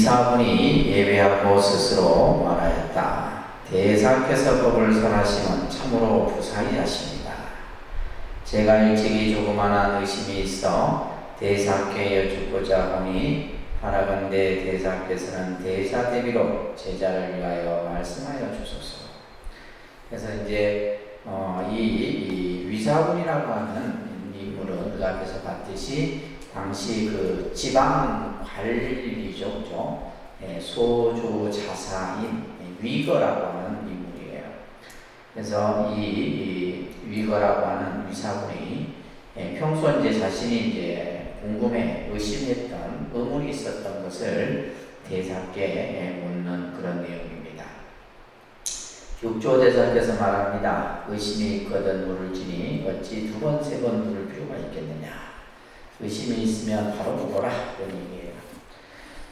위사분이 예배하고 스스로 말하였다. 대사께서 법을 설하시면 참으로 부사히 하십니다. 제가 일찍이 조그마한 의심이 있어 대사께 여쭙고자 하니 바라건대 대사께서는 대사 대비로 제자를 위하여 말씀하여 주소서. 그래서 이제 이 위사분이라고 하는 인물은 그 앞에서 봤듯이 당시 그 지방 관리죠, 그죠? 소주 자사인 위거라고 하는 인물이에요. 그래서 이 위거라고 하는 위사분이 평소 이제 자신이 이제 궁금해 의심했던 의문이 있었던 것을 대사께 묻는 그런 내용입니다. 6조 대사께서 말합니다. 의심이 있거든 물을 지니 어찌 두 번, 세 번 물을 필요가 있겠느냐. 의심이 있으면 바로 묻어라. 그런 얘기예요.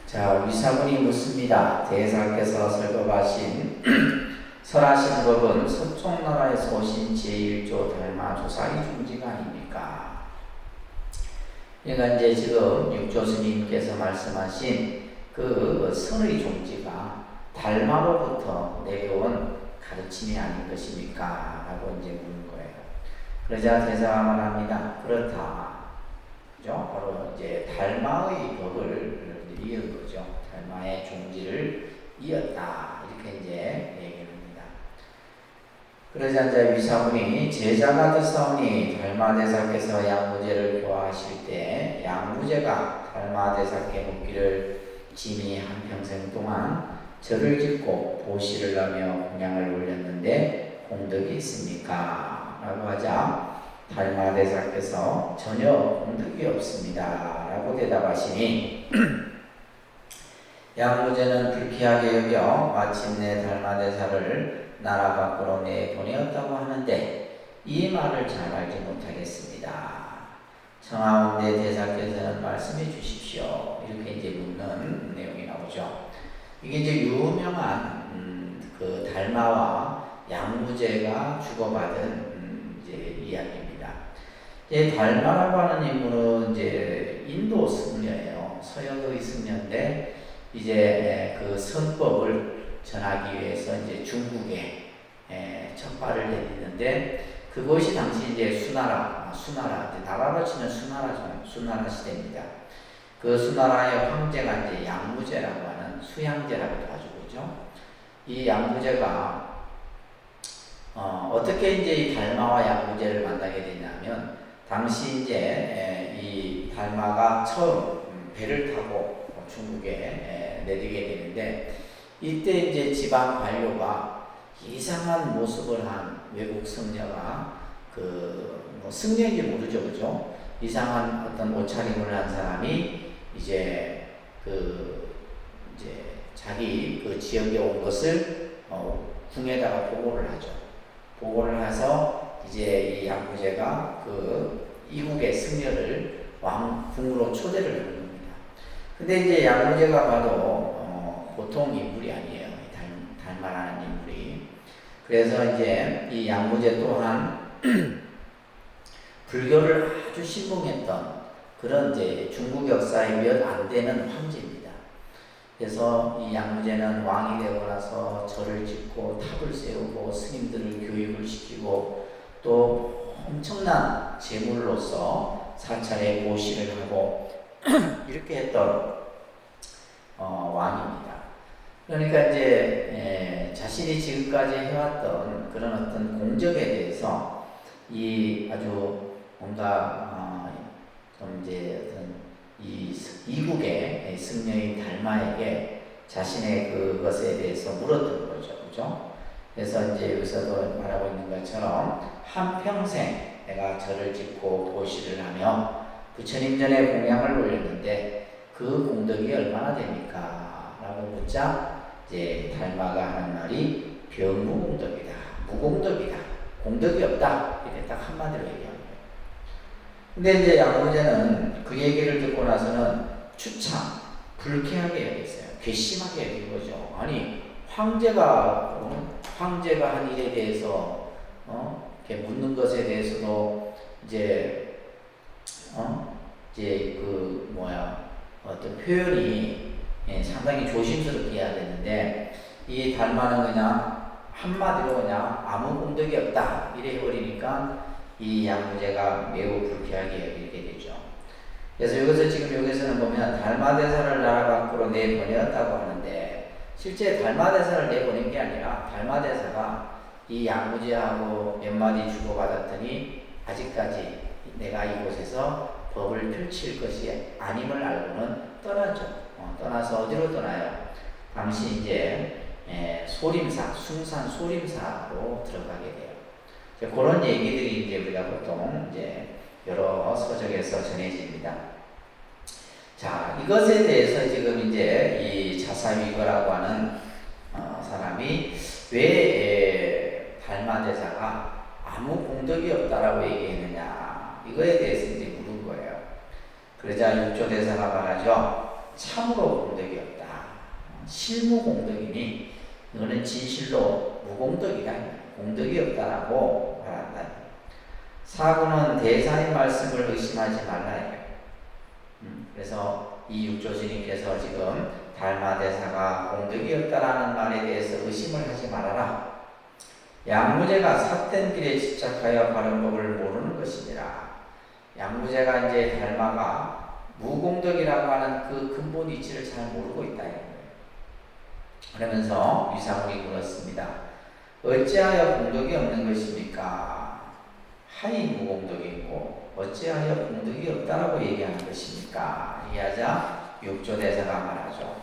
자, 위사분이 묻습니다. 대사께서 설하신 법은 서쪽 나라에서 오신 제1조 달마 조사의 중지가 아닙니까? 그러니까 이제 지금 육조 스님께서 말씀하신 그 선의 종지가 달마로부터 내려온 가르침이 아닌 것입니까? 라고 이제 묻는 거예요. 그러자 대사가 말합니다. 그렇다. 그죠? 바로 이제 달마의 법을 이은 거죠. 달마의 종지를 이었다. 이렇게 이제 얘기를 합니다. 그러자 이제 위사분이 제자가 되사오니 달마대사께서 양무제를 교화하실 때 양무제가 달마대사께 묻기를 짐이 한평생 동안 절을 짓고 보시를 하며 공양을 올렸는데 공덕이 있습니까? 라고 하자 달마대사께서 전혀 공덕이 없습니다. 라고 대답하시니 양무제는 불쾌하게 여겨 마침내 달마대사를 나라 밖으로 내보내었다고 하는데 이 말을 잘 알지 못하겠습니다. 청하온대 대사께서는 말씀해 주십시오. 이렇게 이제 묻는 내용이 나오죠. 이게 이제 유명한 그 달마와 양무제가 주고받은 이제 이야기입니다. 이제 달마라고 하는 인물은 이제 인도 승려예요. 서역의 승려인데 이제 그 선법을 전하기 위해서 이제 중국에 첫 발을 내딛는데 그것이 당시 이제 수나라 나라로 치면 수나라 시대입니다. 그 수나라의 황제가 이제 양무제라고 하는 수양제라고도 하죠, 그죠? 이 양무제가 어떻게 이제 이 달마와 양무제를 만나게 되냐면 당시 이제 이 달마가 처음 배를 타고 중국에 내리게 되는데 이때 이제 지방 관료가 이상한 모습을 한 외국 승려가 뭐 승려인지 모르죠, 그죠? 이상한 어떤 옷차림을 한 사람이 이제 자기 그 지역에 온 것을 궁에다가 보고를 하죠. 보고를 해서 이제 이 양무제가 그 이국의 승려를 왕궁으로 초대를 하는 겁니다. 근데 이제 양무제가 봐도 보통 인물이 아니에요. 달마라는 인물이. 그래서 이제 이 양무제 또한 불교를 아주 신봉했던 그런 이제 중국 역사에 몇 안 되는 황제입니다. 그래서 이 양무제는 왕이 되고 나서 절을 짓고 탑을 세우고 스님들을 교육을 시키고 또 엄청난 재물로서 사찰에 보시를 하고 이렇게 했던 왕입니다. 그러니까 이제 자신이 지금까지 해왔던 그런 어떤 공적에 대해서 이 아주 뭔가 좀 이제 어떤 이 이국의 승려인 달마에게 자신의 그것에 대해서 물었던 거죠, 그죠? 그래서 이제 여기서도 말하고 있는 것처럼 한평생 내가 절을 짓고 보시를 하며 부처님 전에 공양을 올렸는데 그 공덕이 얼마나 됩니까? 라고 묻자 이제 달마가 하는 말이 병무공덕이다, 무공덕이다, 공덕이 없다, 이렇게 딱 한마디로 얘기합니다. 근데 이제 양무제는 그 얘기를 듣고 나서는 추참, 불쾌하게 여겼어요. 괘씸하게 여긴 거죠. 아니, 황제가 한 일에 대해서, 이렇게 묻는 것에 대해서도 이제 어떤 표현이 상당히 조심스럽게 해야 되는데 이 달마는 그냥 한마디로 그냥 아무 공덕이 없다 이래 버리니까 이 양무제가 매우 불쾌하게 여기게 되죠. 그래서 여기서 지금 여기서는 보면 달마대사를 나라 밖으로 내보내었다고 하는데 실제 달마대사를 내보낸 게 아니라 달마대사가 이 양무제하고 몇 마디 주고받았더니 아직까지 내가 이곳에서 법을 펼칠 것이 아님을 알고는 떠나죠. 떠나서 어디로 떠나요? 당시 이제 소림사, 숭산 소림사로 들어가게 돼요. 그런 얘기들이 이제 우리가 보통 이제 여러 서적에서 전해집니다. 자, 이것에 대해서 지금 이제 이 자사위거라고 하는 사람이 왜 달마대사가 아무 공덕이 없다라고 얘기했느냐 이거에 대해서 이제 물은 거예요. 그러자 육조대사가 말하죠. 참으로 공덕이 없다. 실무 공덕이니 이거는 진실로 무공덕이다. 공덕이 없다라고 말한다. 사구는 대사의 말씀을 의심하지 말라. 그래서 이 육조스님께서 지금 달마대사가 공덕이 없다라는 말에 대해서 의심을 하지 말아라. 양무제가 삿된 길에 집착하여 바른 법을 모르는 것이니라. 양무제가 이제 달마가 무공덕이라고 하는 그 근본 이치를 잘 모르고 있다. 그러면서 유사물이 물었습니다. 어찌하여 공덕이 없는 것입니까? 하이 무공덕이고 어찌하여 공덕이 없다라고 얘기하는 것입니까? 이하자 육조대사가 말하죠.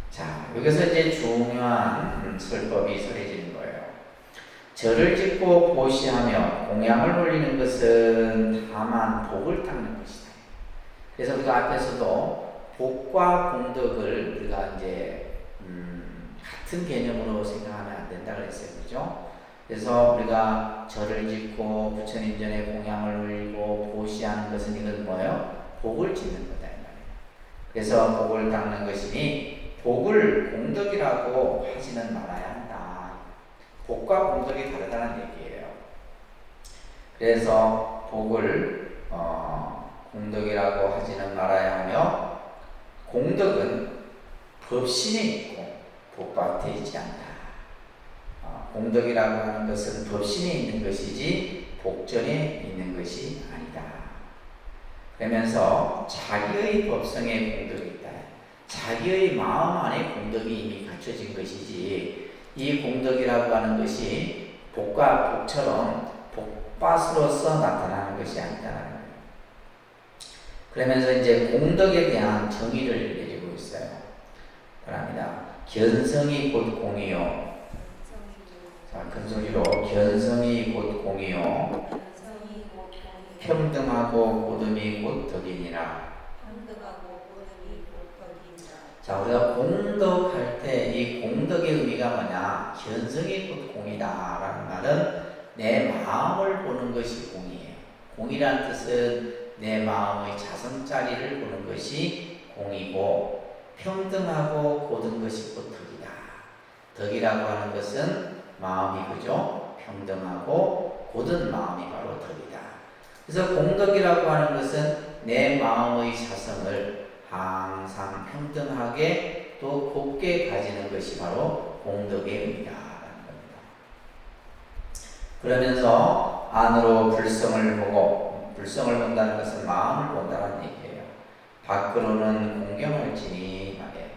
자, 여기서 이제 중요한 설법이 설해지는 거예요. 절을 짓고 보시하며 공양을 올리는 것은 다만 복을 닦는 것이다. 그래서 우리가 앞에서도 복과 공덕을 우리가 이제 같은 개념으로 생각하면 안 된다 그랬어요. 그죠? 그래서 우리가 절을 짓고 부처님 전에 공양을 올리고 보시하는 것은 이건 뭐예요? 복을 짓는 거다 이 말이에요. 그래서 복을 닦는 것이니 복을 공덕이라고 하지는 말아야 한다. 복과 공덕이 다르다는 얘기예요. 그래서 복을 공덕이라고 하지는 말아야 하며 공덕은 법신에 있고 복밭에 있지 않다. 공덕이라고 하는 것은 법신에 있는 것이지 복전에 있는 것이 아니다. 그러면서 자기의 법성에 공덕이 있다. 자기의 마음 안에 공덕이 이미 갖춰진 것이지 이 공덕이라고 하는 것이 복과 복처럼 복밭으로서 나타나는 것이 아니다라는 거예요. 그러면서 이제 공덕에 대한 정의를 내리고 있어요. 바랍니다. 견성이 곧 공이요. 자, 큰 소리로 견성이 곧 공이요. 평등하고 고듬이 곧 덕이니라. 자, 우리가 공덕할 때 이 공덕의 의미가 뭐냐? 견성이 곧 공이다라는 말은 내 마음을 보는 것이 공이에요. 공이란 뜻은 내 마음의 자성자리를 보는 것이 공이고 평등하고 고든 것이 곧 덕이다. 덕이라고 하는 것은 마음이 그죠? 평등하고 고든 마음이 바로 덕이다. 그래서 공덕이라고 하는 것은 내 마음의 자성을 항상 평등하게 또 곱게 가지는 것이 바로 공덕의 의미다라는 겁니다. 그러면서 안으로 불성을 보고 불성을 본다는 것은 마음을 본다는 얘기예요. 밖으로는 공경할지니 말이에요.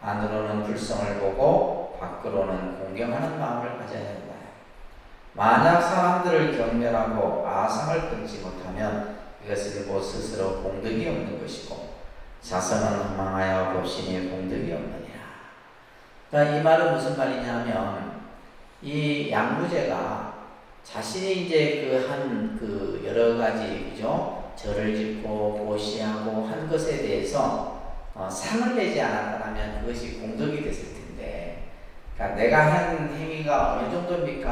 안으로는 불성을 보고 밖으로는 공경하는 마음을 가져야 된다. 만약 사람들을 경멸하고 아상을 끊지 못하면 이것은 곧 스스로 공덕이 없는 것이고 자성은 허망하여 법신이 공덕이 없느니라. 그러니까 이 말은 무슨 말이냐면 이 양무제가 자신이 이제 그 여러 가지 그죠? 절을 짓고 보시하고 한 것에 대해서 상을 내지 않았다면 그것이 공덕이 됐을 텐데, 그러니까 내가 한 행위가 어느 정도입니까?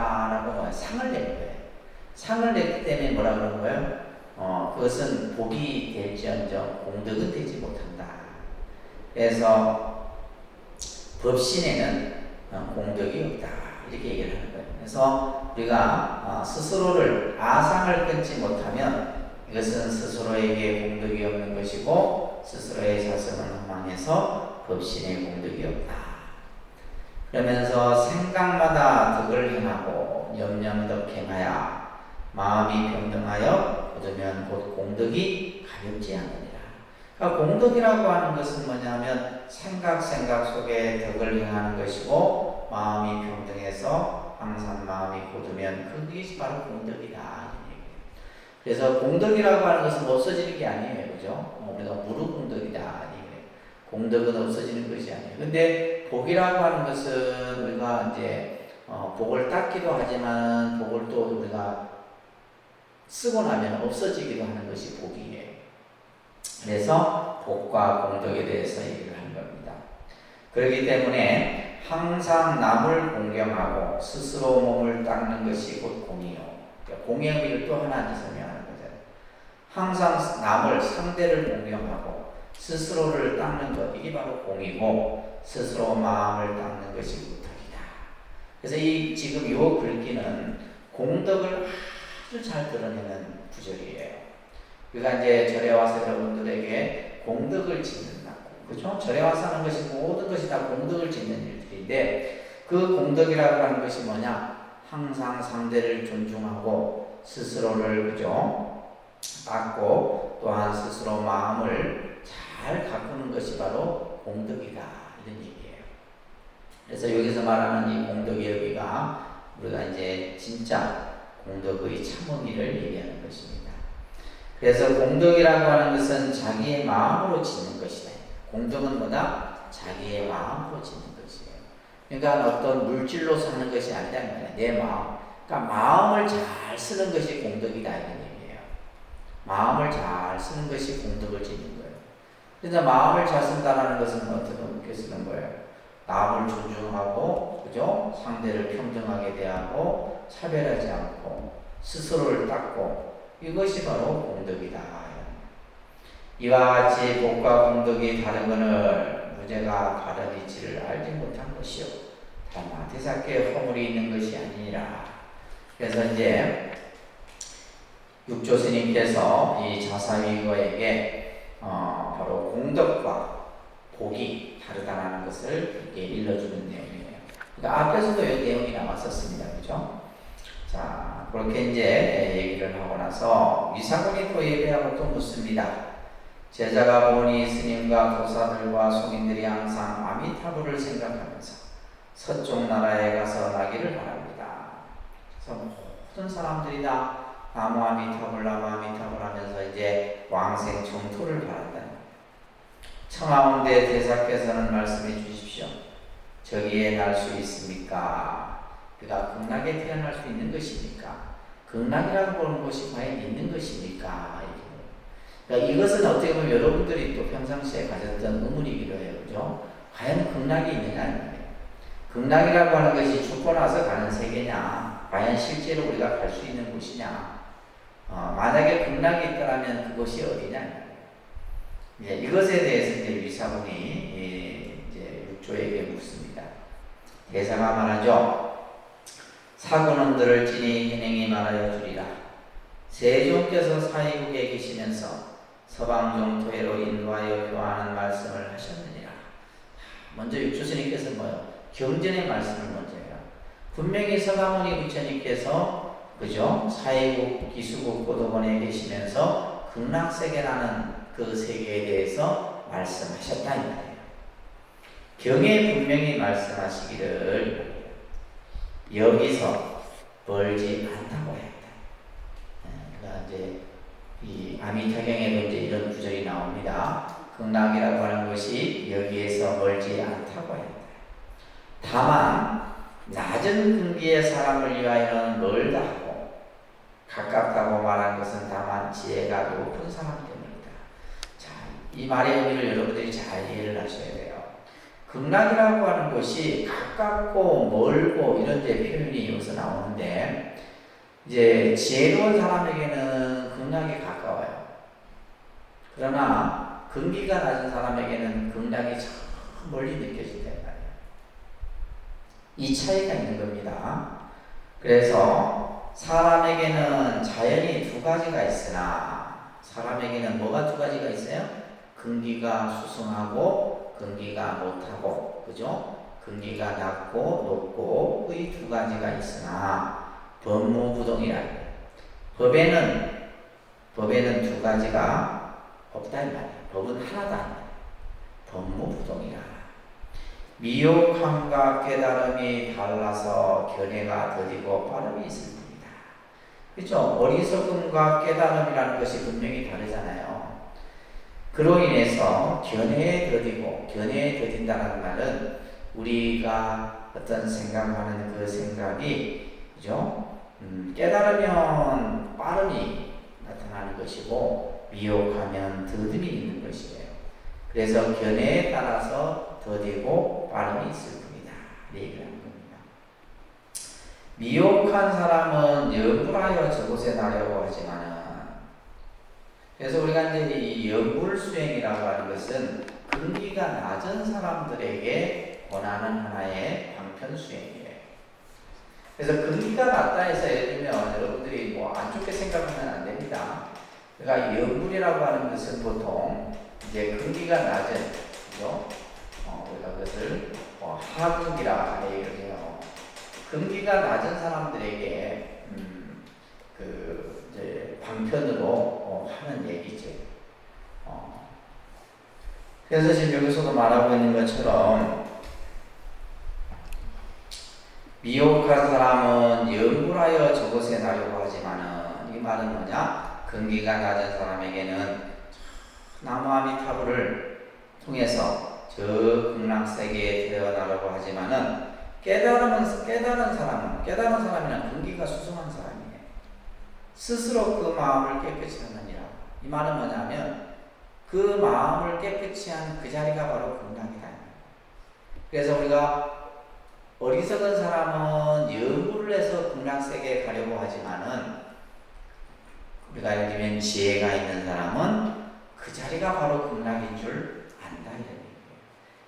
라고 상을 낸 거예요. 상을 냈기 때문에 뭐라 그런 거예요? 그것은 복이 될지언정 공덕은 되지 못한다. 그래서 법신에는 공덕이 없다. 이렇게 얘기를 하는 거예요. 그래서 우리가 스스로를 아상을 끊지 못하면 이것은 스스로에게 공덕이 없는 것이고 스스로의 자성은 허망해서 법신의 공덕이 없다. 그러면서 생각마다 덕을 행하고 염려덕 행하여 마음이 평등하여 굳으면 곧 공덕이 가볍지 않으리라. 그러니까 공덕이라고 하는 것은 뭐냐면 생각 속에 덕을 행하는 것이고 마음이 평등해서 항상 마음이 굳으면 그것이 바로 공덕이다. 그래서 공덕이라고 하는 것은 없어지는 게 아니에요. 그죠? 우리가 무르공덕이다. 공덕은 없어지는 것이 아니에요. 근데 복이라고 하는 것은 우리가 이제 복을 닦기도 하지만 복을 또 우리가 쓰고 나면 없어지기도 하는 것이 복이에요. 그래서 복과 공덕에 대해서 얘기를 하는 겁니다. 그렇기 때문에 항상 남을 공경하고 스스로 몸을 닦는 것이 곧 공이요. 그러니까 공의 의미를 또 하나 설명하는 거잖아요. 항상 남을 상대를 공경하고 스스로를 닦는 것, 이게 바로 공이고 스스로 마음을 닦는 것이 공덕이다. 그래서 이 지금 이 글귀는 공덕을 아주 잘 드러내는 구절이에요. 그러니까 이제 절에 와서 여러분들에게 공덕을 짓는다고, 그죠? 절에 와서 하는 것이 모든 것이 다 공덕을 짓는 일들인데 그 공덕이라고 하는 것이 뭐냐? 항상 상대를 존중하고 스스로를 그죠? 닦고 또한 스스로 마음을 잘 가꾸는 것이 바로 공덕이다. 이런 얘기예요. 그래서 여기서 말하는 이 공덕의 의미가 우리가 이제 진짜 공덕의 참 의미를 얘기하는 것입니다. 그래서 공덕이라고 하는 것은 자기의 마음으로 짓는 것이다. 공덕은 뭐다? 자기의 마음으로 짓는 것이에요. 그러니까 어떤 물질로 사는 것이 아니라 내 마음. 그러니까 마음을 잘 쓰는 것이 공덕이다. 이런 얘기예요. 마음을 잘 쓰는 것이 공덕을 짓는 거예요. 그래서 마음을 잘 쓴다는 것은 어떻게 쓰는 거예요? 남을 존중하고, 그죠? 상대를 평등하게 대하고, 차별하지 않고, 스스로를 닦고, 이것이 바로 공덕이다. 이와 같이 복과 공덕이 다른 것을 무죄가 다른 이치를 알지 못한 것이요. 다만 대사께 허물이 있는 것이 아니라. 그래서 이제 육조 스님께서 이 자사위거에게 바로 공덕과 복이 다르다는 것을 이렇게 일러주는 내용이에요. 그러니까 앞에서도 이 내용이 나왔었습니다. 그죠? 자, 그렇게 이제 얘기를 하고 나서 위사군이 또 예배하고 또 묻습니다. 제자가 보니 스님과 도사들과 송인들이 항상 아미타불을 생각하면서 서쪽 나라에 가서 나기를 바랍니다. 그래서 모든 사람들이 다 나무 아미타불 하면서 이제 왕생 정토를 바란다. 청하온대 대사께서는 말씀해 주십시오. 저기에 날 수 있습니까? 그가 극락에 태어날 수 있는 것입니까? 극락이라고 보는 것이 과연 있는 것입니까? 그러니까 이것은 어떻게 보면 여러분들이 또 평상시에 가졌던 의문이기도 해요. 그죠? 과연 극락이 있느냐는 거예요. 극락이라고 하는 것이 죽고 나서 가는 세계냐? 과연 실제로 우리가 갈 수 있는 곳이냐? 만약에 극락이 있다면 그곳이 어디냐? 이것에 대해서 이제 위사군이 이제 육조에게 묻습니다. 대사가 말하죠. 사고놈들을 지니 hin행이 말하여 주리라. 세종께서 사이국에 계시면서 서방 정토회로 인도하여 교화하는 말씀을 하셨느니라. 먼저 육조스님께서 뭐요? 경전의 말씀을 먼저 해요. 분명히 서가모니 부처님께서 그죠? 사이국, 기수국, 고도본에 계시면서 극락세계라는 그 세계에 대해서 말씀하셨다 이 말이에요. 경에 분명히 말씀하시기를 여기서 멀지 않다고 했다. 그러니까 이제 이 아미타경에도 이제 이런 구절이 나옵니다. 극락이라고 하는 것이 여기에서 멀지 않다고 했다. 다만 낮은 근기의 사람을 위하여는 멀다 하고 가깝다고 말한 것은 다만 지혜가 높은 사람 때문이다. 자, 이 말의 의미를 여러분들이 잘 이해를 하셔야 돼요. 극락이라고 하는 것이 가깝고 멀고 이런 데 표현이 여기서 나오는데 이제 지혜로운 사람에게는 극락이 가까워요. 그러나 근기가 낮은 사람에게는 극락이 참 멀리 느껴진단 말이에요. 이 차이가 있는 겁니다. 그래서 사람에게는 자연이 두 가지가 있으나 사람에게는 뭐가 두 가지가 있어요? 근기가 수승하고 근기가 못하고, 그죠? 근기가 낮고 높고 이 두 가지가 있으나 법무부동이라. 법에는 두 가지가 없다 이 말이야. 법은 하나다. 법무부동이라. 미혹함과 깨달음이 달라서 견해가 더디고 빠름이 있을 뿐이다. 그렇죠? 어리석음과 깨달음이라는 것이 분명히 다르잖아요. 그로 인해서 견해에 더딘다는 말은 우리가 어떤 생각하는 그 생각이, 그죠? 깨달으면 빠름이 나타나는 것이고, 미혹하면 더듬이 있는 것이에요. 그래서 견해에 따라서 더디고 빠름이 있을 뿐이다. 이 얘기를 하는 겁니다. 미혹한 사람은 염불하여 저곳에 나려고 하지만은, 그래서 우리가 이제 이 염불수행이라고 하는 것은 근기가 낮은 사람들에게 권하는 하나의 방편수행이에요. 그래서 근기가 낮다 해서 예를 들면 여러분들이 뭐 안 좋게 생각하면 안 됩니다. 그러니까 염불이라고 하는 것은 보통 이제 근기가 낮은, 그죠? 우리가 그것을 하근기라 얘기를 해요. 근기가 낮은 사람들에게 그 이제 방편으로 하는 얘기죠. 그래서 지금 여기서도 말하고 있는 것처럼 미혹한 사람은 염불하여 저곳에 나려고 하지만은, 이 말은 뭐냐? 근기가 낮은 사람에게는 나무아미타불을 통해서 저 극락세계에 태어나려고 하지만은, 깨달은 사람이란 근기가 수승한 사람이에요. 스스로 그 마음을 깨끗이 하느니라. 이 말은 뭐냐면 그 마음을 깨끗이 한 그 자리가 바로 극락이다. 그래서 우리가 어리석은 사람은 염불을 해서 극락세계에 가려고 하지만은, 우리가 예를 들면 지혜가 있는 사람은 그 자리가 바로 극락인 줄 안다 이런 얘기예요.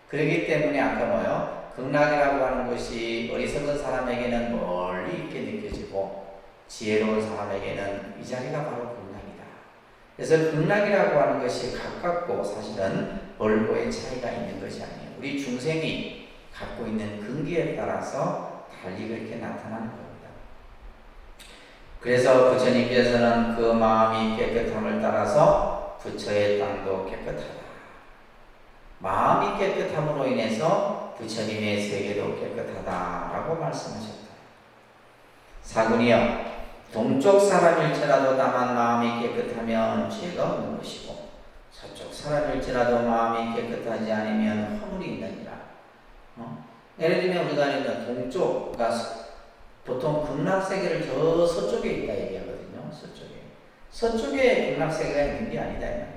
그렇기 때문에 아까 뭐요? 극락이라고 하는 것이 어리석은 사람에게는 멀리 있게 느껴지고 지혜로운 사람에게는 이 자리가 바로 극락이다. 그래서 극락이라고 하는 것이 가깝고 사실은 멀고의 차이가 있는 것이 아니에요. 우리 중생이 갖고 있는 근기에 따라서 달리 그렇게 나타나는 겁니다. 그래서 부처님께서는 그 마음이 깨끗함을 따라서 부처의 땅도 깨끗하다. 마음이 깨끗함으로 인해서 부처님의 세계도 깨끗하다라고 말씀하셨다. 사군이여, 동쪽 사람일지라도 다만 마음이 깨끗하면 죄가 없는 것이고, 서쪽 사람일지라도 마음이 깨끗하지 않으면 허물이 있느니라. 예를 들면 우리가 동쪽, 그러니까 보통 극락세계를 저 서쪽에 있다 얘기하거든요. 서쪽에 극락세계가 있는 게 아니다 이 말이에요.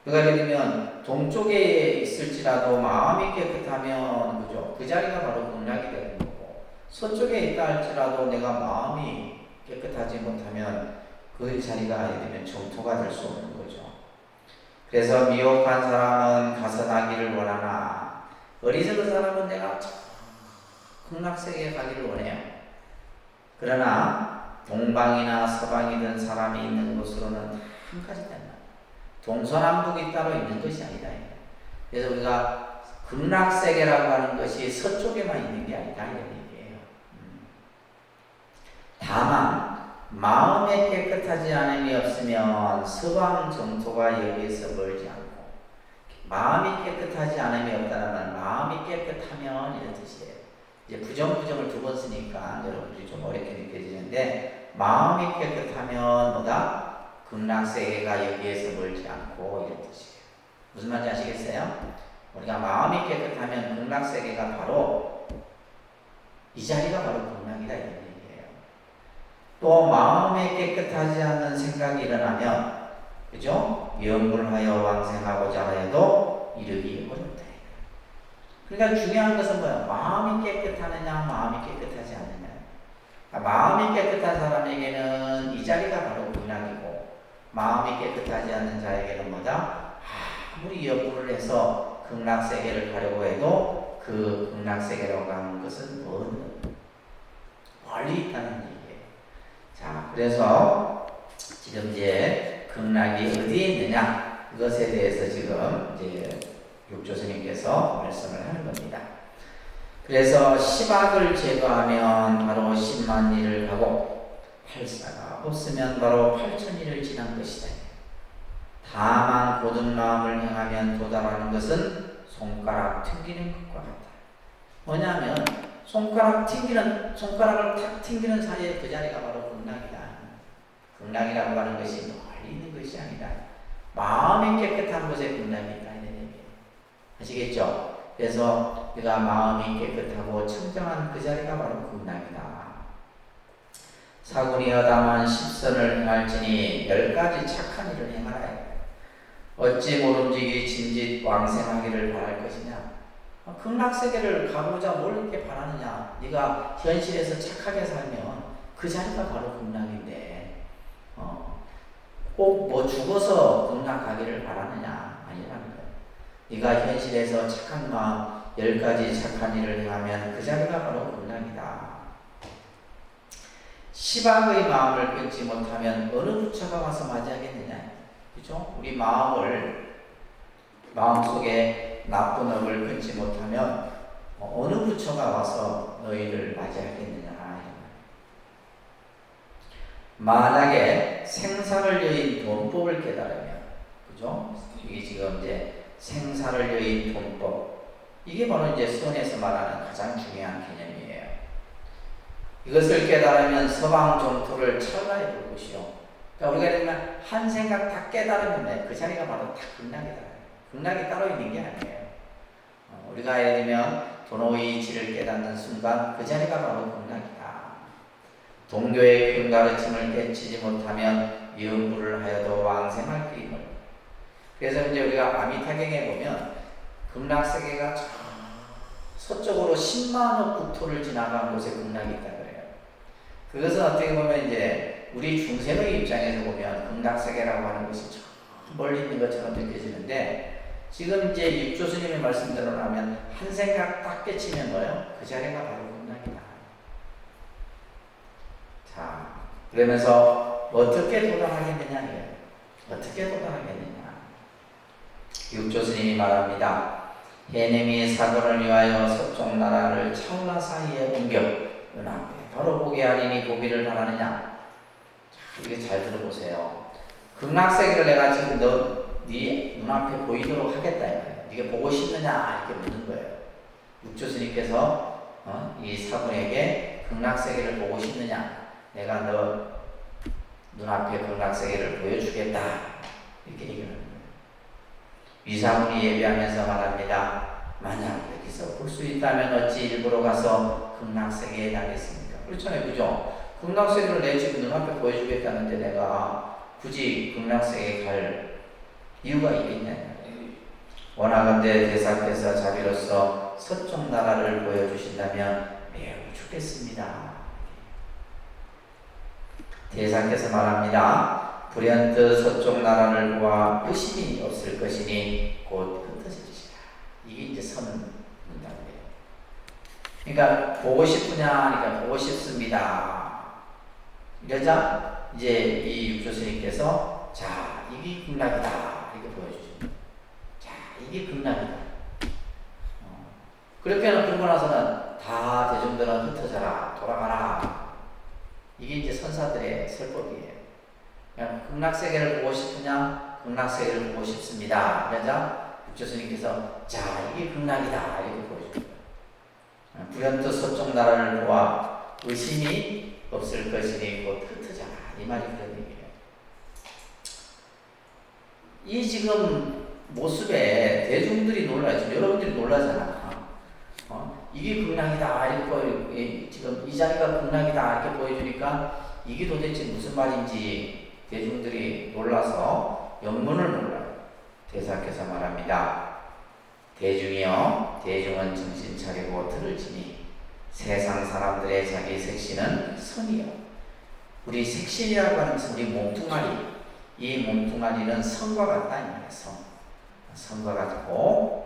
그러니까 예를 들면 동쪽에 있을지라도 마음이 깨끗하면, 그죠? 그 자리가 바로 극락이 되는 거고, 서쪽에 있다 할지라도 내가 마음이 깨끗하지 못하면 그 자리가 예를 들면 정토가 될 수 없는 거죠. 그래서 미혹한 사람은 가서나기를 원하나, 어리석은 사람은 내가 극락세계에 가기를 원해요. 그러나 동방이나 서방이든 사람이 있는 곳으로는 한 가지다. 동서남북이 따로 있는 것이 아니다. 그래서 우리가 극락세계라고 하는 것이 서쪽에만 있는 게 아니다 이런 얘기예요. 다만 마음에 깨끗하지 않음이 없으면 서방 정토가 여기에서 멀지 않고, 마음이 깨끗하지 않음이 없다면 마음이 깨끗하면 이런 뜻이에요. 이제 부정을 두 번 쓰니까 여러분들이 좀 어렵게 느껴지는데, 마음이 깨끗하면 뭐다? 극락세계가 여기에서 멀지 않고 이런 뜻이에요. 무슨 말인지 아시겠어요? 우리가 마음이 깨끗하면 극락세계가 바로 이 자리가 바로 극락이다 이런 얘기예요. 또 마음에 깨끗하지 않는 생각이 일어나면, 그죠? 염불하여 왕생하고자 해도 이르기 어렵다. 그러니까 중요한 것은 뭐예요? 마음이 깨끗하느냐, 마음이 깨끗하지 않느냐. 마음이 깨끗한 사람에게는 이 자리가 바로 극락이고, 마음이 깨끗하지 않는 자에게는 뭐다? 아무리 염불을 해서 극락세계를 가려고 해도 그 극락세계로 가는 것은 멀리 있다는 얘기예요. 자, 그래서 지금 이제 극락이 어디에 있느냐? 그것에 대해서 지금 이제 육조스님께서 말씀을 하는 겁니다. 그래서 십악을 제거하면 바로 10만 리를 가고 팔사가 없으면 바로 8천 리를 지난 것이다. 다만 고든 마음을 행하면 도달하는 것은 손가락 튕기는 것과 같다. 뭐냐면 손가락을 탁 튕기는 사이에 그 자리가 바로 극락이다. 극락이라고 하는 것이 멀리 있는 것이 아니다. 마음이 깨끗한 곳에 극락이 있다. 아시겠죠? 그래서 우리가 마음이 깨끗하고 청정한 그 자리가 바로 극락이다. 사군이 여다만 10선을 행할지니 10가지 착한 일을 행하라. 어찌 모름지기 진짓 왕생하기를 바랄 것이냐. 극락세계를 가고자 뭘 이렇게 바라느냐. 네가 현실에서 착하게 살면 그 자리가 바로 극락인데 꼭 뭐 죽어서 극락 가기를 바라느냐. 아니라는 거예요. 네가 현실에서 착한 마음 10가지 착한 일을 행하면 그 자리가 바로 극락이다. 시박의 마음을 끊지 못하면 어느 부처가 와서 맞이하겠느냐. 그죠? 우리 마음속에 나쁜 업을 끊지 못하면 어느 부처가 와서 너희를 맞이하겠느냐. 만약에 생사를 여인 돈법을 깨달으면, 그죠? 이게 지금 이제 생사를 여인 돈법, 이게 바로 이제 수원에서 말하는 가장 중요한 개념이에요. 이것을 깨달으면 서방 정토를 찰나에 볼 것이요. 그러니까 우리가 이러면 한 생각 다 깨달으면 그 자리가 바로 다 극락이다. 극락이 따로 있는 게 아니에요. 우리가 예를 들면 도노의 이치를 깨닫는 순간 그 자리가 바로 극락이다. 동교의 큰 가르침을 깨치지 못하면 미음부를 하여도 왕생할 그임을. 그래서 이제 우리가 아미타경에 보면 극락세계가 서쪽으로 10만억 국토를 지나간 곳에 극락이 있다 그래요. 그것은 어떻게 보면 이제 우리 중생의 입장에서 보면 극락세계라고 하는 것이 참 멀리 있는 것처럼 느껴지는데, 지금 이제 육조스님의 말씀대로라면 한 생각 딱 깨치면 뭐예요? 그 자리가 바로 극락이다. 자, 그러면서 어떻게 도달하겠느냐? 어떻게 도달하겠느냐? 육조스님이 말합니다. 해님이 사도를 위하여 서쪽 나라를 차울라 사이에 옮겨 은하에 바로 보게 하리니 보기를 바라느냐. 자, 이게 잘 들어보세요. 극락세계를 내가 지금 네 눈앞에 보이도록 하겠다. 네가 보고 싶느냐? 이렇게 묻는 거예요. 육조스님께서 이 사분에게 극락세계를 보고 싶느냐? 내가 너 눈앞에 극락세계를 보여주겠다. 이렇게 얘기를 합니다. 위사문이 예비하면서 말합니다. 만약 여기서 볼 수 있다면 어찌 일부러 가서 극락세계에 가겠습니까? 그렇잖아요. 그죠? 극락세계를 내 지금 눈앞에 보여주겠다는데 내가 굳이 극락세계에 갈 이유가 있겠냐? 원하건대 대사께서 자비로서 서쪽 나라를 보여주신다면 매우 좋겠습니다. 대사께서 말합니다. 불현듯 서쪽 나라를 보아 의심이 없을 것이니 곧 흩어지리라. 이게 이제 선문답이에요. 그러니까 보고 싶으냐? 그러니까 보고 싶습니다. 이러자 이제 이 육조스님께서 자, 이게 극락이다 이렇게 보여주십니다. 자, 이게 극락이다. 그렇게 그러고 나서는 다 대중들은 흩어져라, 돌아가라. 이게 이제 선사들의 설법이에요. 그냥 극락세계를 보고 싶으냐? 극락세계를 보고 싶습니다. 그러자 육조스님께서 자, 이게 극락이다 이렇게 보여줍니다. 불현듯 서쪽 나라를 보아 의심이 없을 것이니 곧 흩어져라. 이 말이 그런 얘기예요. 이 지금 모습에 대중들이 놀라요. 지금 여러분들이 놀라잖아. 이게 극락이다 이렇게 지금 이 자리가 극락이다 이렇게 보여주니까 이게 도대체 무슨 말인지 대중들이 놀라서 영문을 몰라요. 대사께서 말합니다. 대중이여, 대중은 정신 차리고 들을지니 세상 사람들의 자기 색신은 선이요. 우리 색신이라고 하는 것은 우리 몸뚱아리, 이 몸뚱아리는 선과 같다 이 말이에요. 선과 같고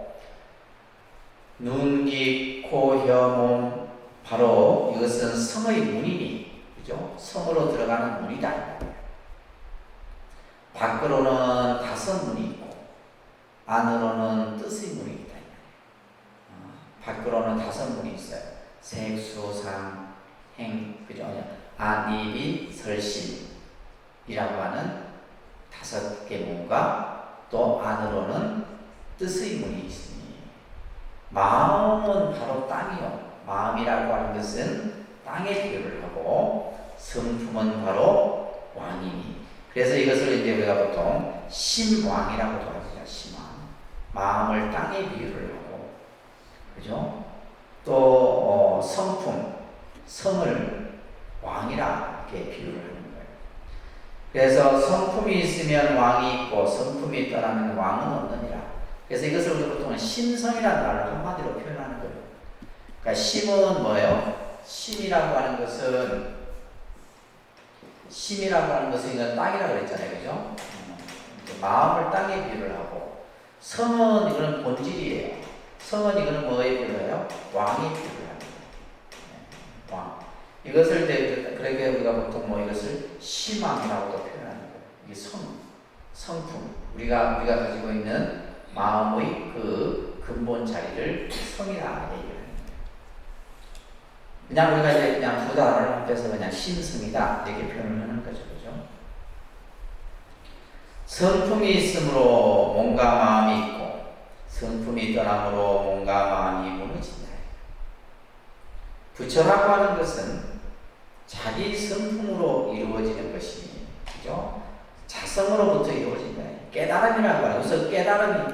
눈, 귀, 코, 혀, 몸, 바로 이것은 성의 문이니, 그죠? 성으로 들어가는 문이다. 밖으로는 5문이 있고, 안으로는 뜻의 문이 있다. 밖으로는 5문이 있어요. 색, 수, 상, 행, 그죠? 안이비, 설신이라고 하는 5개 문과 또 안으로는 뜻의 문이 있으니 마음은 바로 땅이요. 마음이라고 하는 것은 땅에 비유를 하고 성품은 바로 왕이니. 그래서 이것을 이제 우리가 보통 심왕이라고도 하죠. 심왕. 마음을 땅에 비유를 하고, 그죠? 또 성품, 성을 왕이라 이렇게 비유를 하는 거예요. 그래서 성품이 있으면 왕이 있고 성품이 떠나면 왕은 없느니라. 그래서 이것을 우리가 보통 심성이라는 말로 한마디로 표현하는 거예요. 그러니까 심은 뭐예요? 심이라고 하는 것은 이건 땅이라고 그랬잖아요. 그죠? 마음을 땅에 비유를 하고, 성은 이거는 본질이에요. 성은 이거는 뭐에 비유를 해요? 왕에 비유를 합니다. 왕. 이것을 그렇게 우리가 보통 이것을 심왕이라고도 표현하는 거예요. 이게 성품. 우리가 가지고 있는 마음의 그 근본 자리를 성이라 얘기를 합니다. 그냥 우리가 이제 그냥 두 단어를 합해서 그냥 심성이다 이렇게 표현을 하는 거죠. 그죠? 성품이 있으므로 몸과 마음이 있고 성품이 떠남으로 몸과 마음이 무너진다. 부처라고 하는 것은 자기 성품으로 이루어지는 것이니, 그죠? 자성으로부터 이루어진다. 깨달음이라고 하는 것은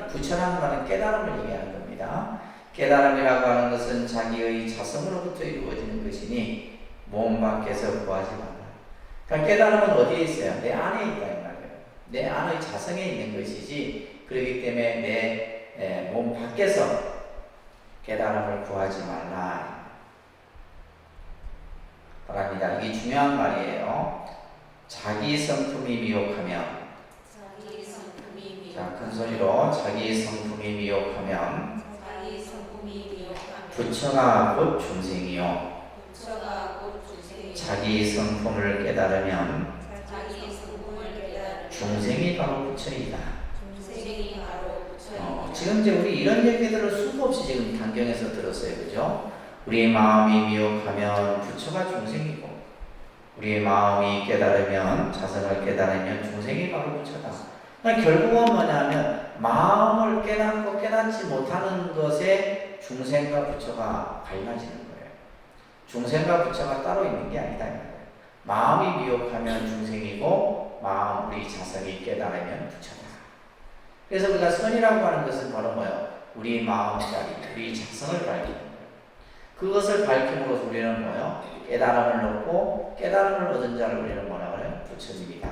부처라는 말은 깨달음을 얘기하는 겁니다. 깨달음이라고 하는 것은 자기의 자성으로부터 이루어지는 것이니 몸 밖에서 구하지 말라. 그러니까 깨달음은 어디에 있어요? 내 안에 있다 이 말이에요. 내 안의 자성에 있는 것이지, 그렇기 때문에 내 몸 밖에서 깨달음을 구하지 말라 바랍니다. 이게 중요한 말이에요. 자기 성품이 미혹하면, 자, 큰 소리로 자기 성품이 미혹하면 부처가 곧 중생이요. 자기 성품을 깨달으면 중생이 바로 부처이다. 지금 이제 우리 이런 얘기들을 수도 없이 지금 단경에서 들었어요. 그죠? 우리 마음이 미혹하면 부처가 중생이고, 우리 마음이 깨달으면, 자성을 깨달으면 중생이 바로 부처다. 그러니까 결국은 뭐냐면 마음을 깨닫고 깨닫지 못하는 것에 중생과 부처가 갈라지는 거예요. 중생과 부처가 따로 있는 게 아니다. 마음이 미혹하면 중생이고 우리 자성이 깨달으면 부처다. 그래서 우리가 선이라고 하는 것은 바로 뭐예요? 우리 마음자리, 우리 자성을 밝히는 거예요. 그것을 밝힘으로써 우리는 뭐예요? 깨달음을 얻고 깨달음을 얻은 자를 우리는 뭐라고 해요? 부처님이다.